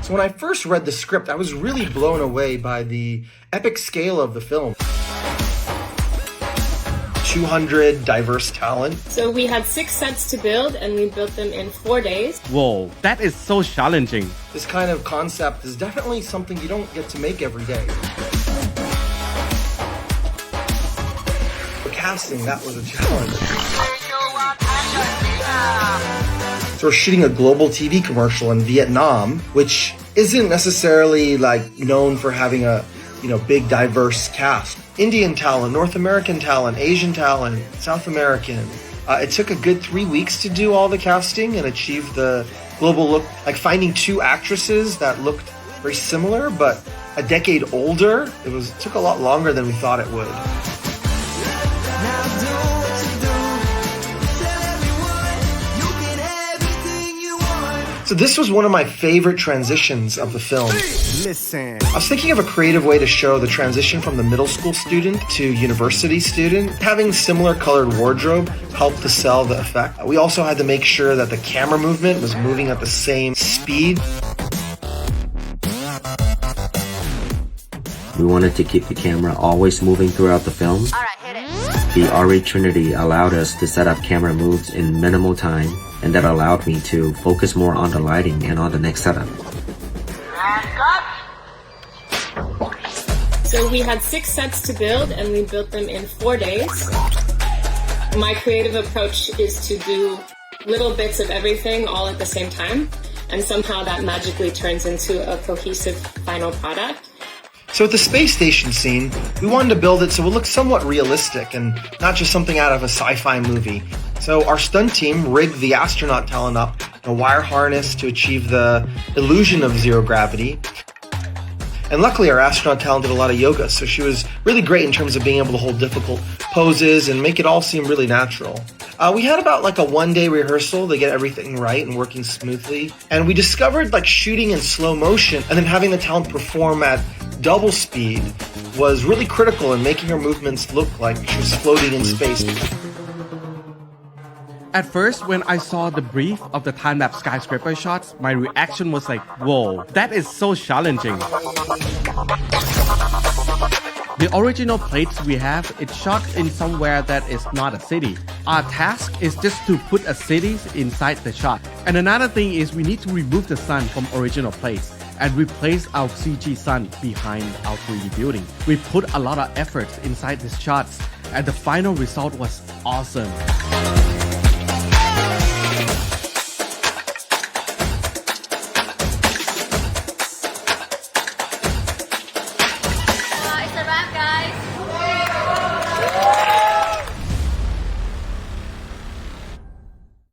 So when I first read the script, I was really blown away by the epic scale of the film. 200 diverse talent. So we had 6 sets to build and we built them in 4 days. Whoa, that is so challenging. This kind of concept is definitely something you don't get to make every day. For casting, that was a challenge. So we're shooting a global TV commercial in Vietnam, which isn't necessarily known for having a big diverse cast. Indian talent, North American talent, Asian talent, South American. It took a good 3 weeks to do all the casting and achieve the global look. Finding 2 actresses that looked very similar but a decade older, it took a lot longer than we thought it would. So this was one of my favorite transitions of the film. Listen. I was thinking of a creative way to show the transition from the middle school student to university student. Having similar colored wardrobe helped to sell the effect. We also had to make sure that the camera movement was moving at the same speed. We wanted to keep the camera always moving throughout the film. Alright, hit it. The RA Trinity allowed us to set up camera moves in minimal time, and that allowed me to focus more on the lighting and on the next setup. So we had 6 sets to build and we built them in 4 days. My creative approach is to do little bits of everything all at the same time, and somehow that magically turns into a cohesive final product. So with the space station scene, we wanted to build it so it looked somewhat realistic and not just something out of a sci-fi movie. So our stunt team rigged the astronaut talent up in a wire harness to achieve the illusion of zero gravity. And luckily our astronaut talent did a lot of yoga, so she was really great in terms of being able to hold difficult poses and make it all seem really natural. We had about a 1-day rehearsal to get everything right and working smoothly. And we discovered shooting in slow motion and then having the talent perform at double speed was really critical in making her movements look like she was floating in space. At first, when I saw the brief of the time-lapse skyscraper shots, my reaction was whoa, that is so challenging. The original plates we have, it's shot in somewhere that is not a city. Our task is just to put a city inside the shot. And another thing is we need to remove the sun from original plates and replace our CG sun behind our 3D building. We put a lot of efforts inside these shots and the final result was awesome.